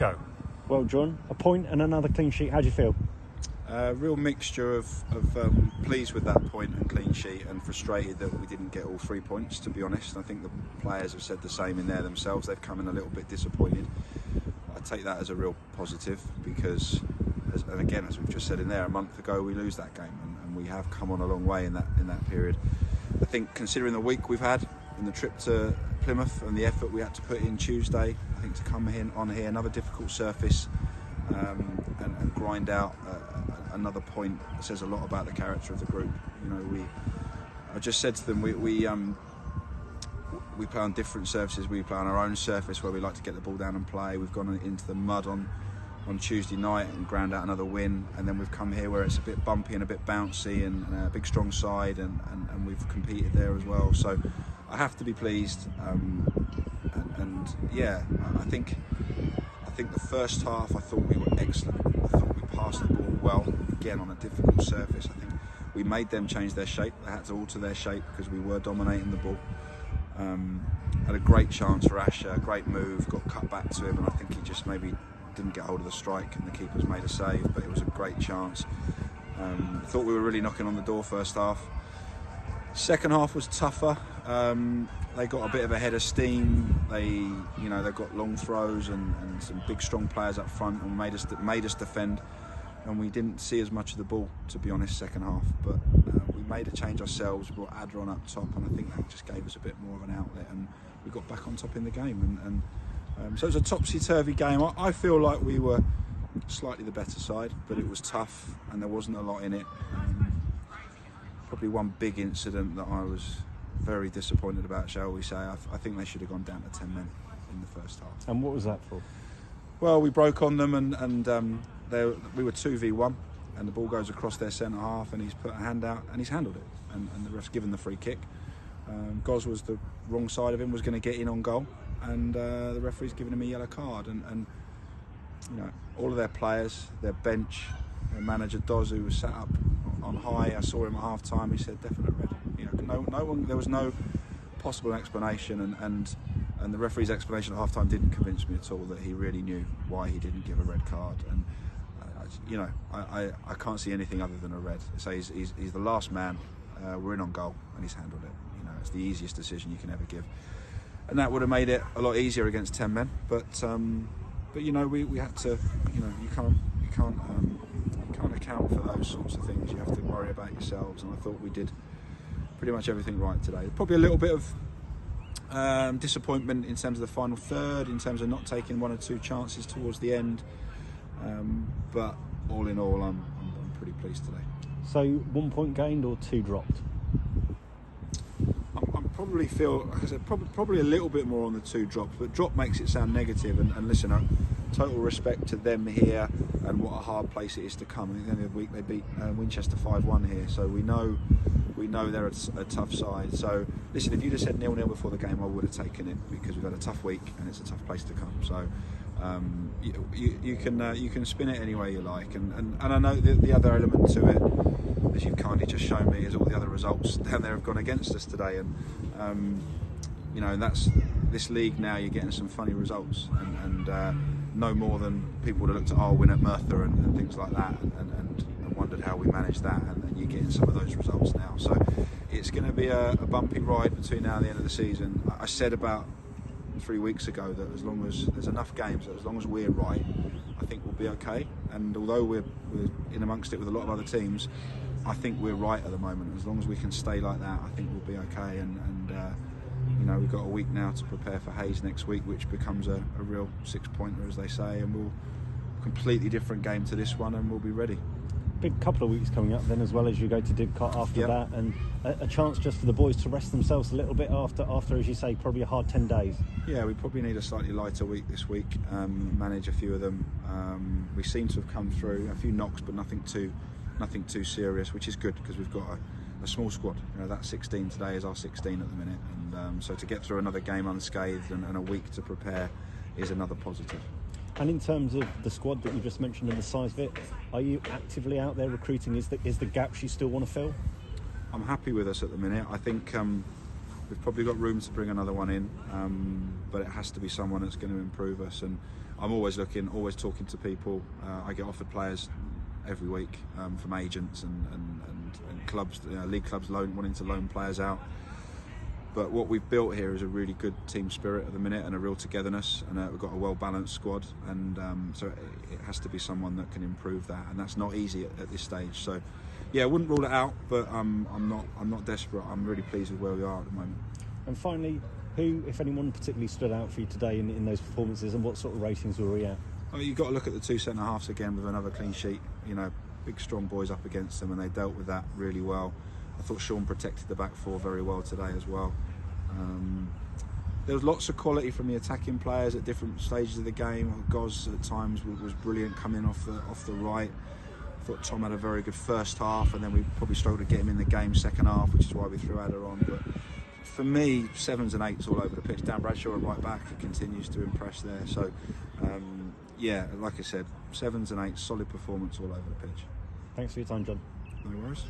go. Well, John, a point and another clean sheet. How do you feel? Real mixture of pleased with that point and clean sheet, and frustrated that we didn't get all 3 points, to be honest. I think the players have said the same in there themselves. They've come in a little bit disappointed. I take that as a real positive because, and again, as we've just said in there, a month ago we lose that game, and we have come on a long way in that period. I think considering the week we've had and the trip to Plymouth and the effort we had to put in Tuesday, I think to come on here, another difficult surface, and grind out another point says a lot about the character of the group. You know, I just said to them, we play on different surfaces. We play on our own surface where we like to get the ball down and play. We've gone into the mud on Tuesday night and ground out another win, and then we've come here where it's a bit bumpy and a bit bouncy and a big strong side, and we've competed there as well. So I have to be pleased, and yeah, I think the first half I thought we were excellent. I thought we passed the ball well, again on a difficult surface. I think we made them change their shape. They had to alter their shape because we were dominating the ball. Had a great chance for Asher, great move, got cut back to him, and I think he just maybe didn't get hold of the strike, and the keeper's made a save, but it was a great chance. Thought we were really knocking on the door first half. Second half was tougher. They got a bit of a head of steam. They've got long throws and some big strong players up front, and made us defend. And we didn't see as much of the ball, to be honest, second half. But we made a change ourselves, brought Adra on up top, and I think that just gave us a bit more of an outlet, and we got back on top in the game. So it was a topsy-turvy game. I feel like we were slightly the better side, but it was tough and there wasn't a lot in it. Probably one big incident that I was very disappointed about, shall we say. I think they should have gone down to 10 men in the first half. And what was that for? Well, we broke on them, and we were 2v1, and the ball goes across their centre half, and he's put a hand out and he's handled it, and the ref's given the free kick. Goz was the wrong side of him, was going to get in on goal, and the referee's given him a yellow card. And you know, all of their players, their bench, their manager Doz, who was sat up on high, I saw him at half time, he said definite red. You know, no one, there was no possible explanation, and the referee's explanation at half time didn't convince me at all that he really knew why he didn't give a red card. And I can't see anything other than a red. So he's the last man. We're in on goal, and he's handled it. You know, it's the easiest decision you can ever give, and that would have made it a lot easier against 10 men. But you know, we had to. You know, you can't account for those sorts of things. You have to worry about yourselves, and I thought we did pretty much everything right today. Probably a little bit of disappointment in terms of the final third, in terms of not taking one or two chances towards the end. But all in all, I'm pretty pleased today. So 1 point gained or 2 dropped? I probably feel, like I said, probably a little bit more on the 2 drops, but drop makes it sound negative. And listen, total respect to them here and what a hard place it is to come. I think at the end of the week they beat Winchester 5-1 here, so we know they're a tough side. So listen, if you'd have said 0-0 before the game, I would have taken it, because we've had a tough week and it's a tough place to come. So you can spin it any way you like, and I know the other element to it, as you've kindly just shown me, is all the other results down there have gone against us today, and you know, that's this league now. You're getting some funny results, and no more than people would have looked at our win at Merthyr and things like that, and wondered how we managed that, and you're getting some of those results now. So it's going to be a bumpy ride between now and the end of the season. I said about 3 weeks ago that as long as there's enough games, that as long as we're right, I think we'll be okay. And although we're in amongst it with a lot of other teams, I think we're right at the moment. As long as we can stay like that, I think we'll be okay. And you know, we've got a week now to prepare for Hayes next week, which becomes a real 6-pointer, as they say, and we'll completely different game to this one, and we'll be ready. Big couple of weeks coming up then, as well, as you go to Didcot after that, and a chance just for the boys to rest themselves a little bit after, as you say, probably a hard 10 days. Yeah, we probably need a slightly lighter week this week, manage a few of them. We seem to have come through a few knocks, but nothing too serious, which is good, because we've got a small squad. You know, that 16 today is our 16 at the minute, and so to get through another game unscathed and a week to prepare is another positive. And in terms of the squad that you just mentioned and the size of it, are you actively out there recruiting? Is the gaps you still want to fill? I'm happy with us at the minute. I think we've probably got room to bring another one in, but it has to be someone that's going to improve us. And I'm always looking, always talking to people. I get offered players every week from agents and clubs, league clubs wanting to loan players out. But what we've built here is a really good team spirit at the minute and a real togetherness, and we've got a well-balanced squad, and so it has to be someone that can improve that, and that's not easy at this stage. So yeah, I wouldn't rule it out, but I'm not desperate. I'm really pleased with where we are at the moment. And finally, who, if anyone, particularly stood out for you today in those performances, and what sort of ratings were we at? Well, you've got to look at the two centre-halves again with another clean sheet. You know, big strong boys up against them, and they dealt with that really well. I thought Sean protected the back four very well today as well. There was lots of quality from the attacking players at different stages of the game. Goz at times was brilliant coming off the right. I thought Tom had a very good first half, and then we probably struggled to get him in the game second half, which is why we threw Adder on. But for me, 7s and 8s all over the pitch. Dan Bradshaw at right back, he continues to impress there. So yeah, like I said, 7s and 8s, solid performance all over the pitch. Thanks for your time, John. No worries.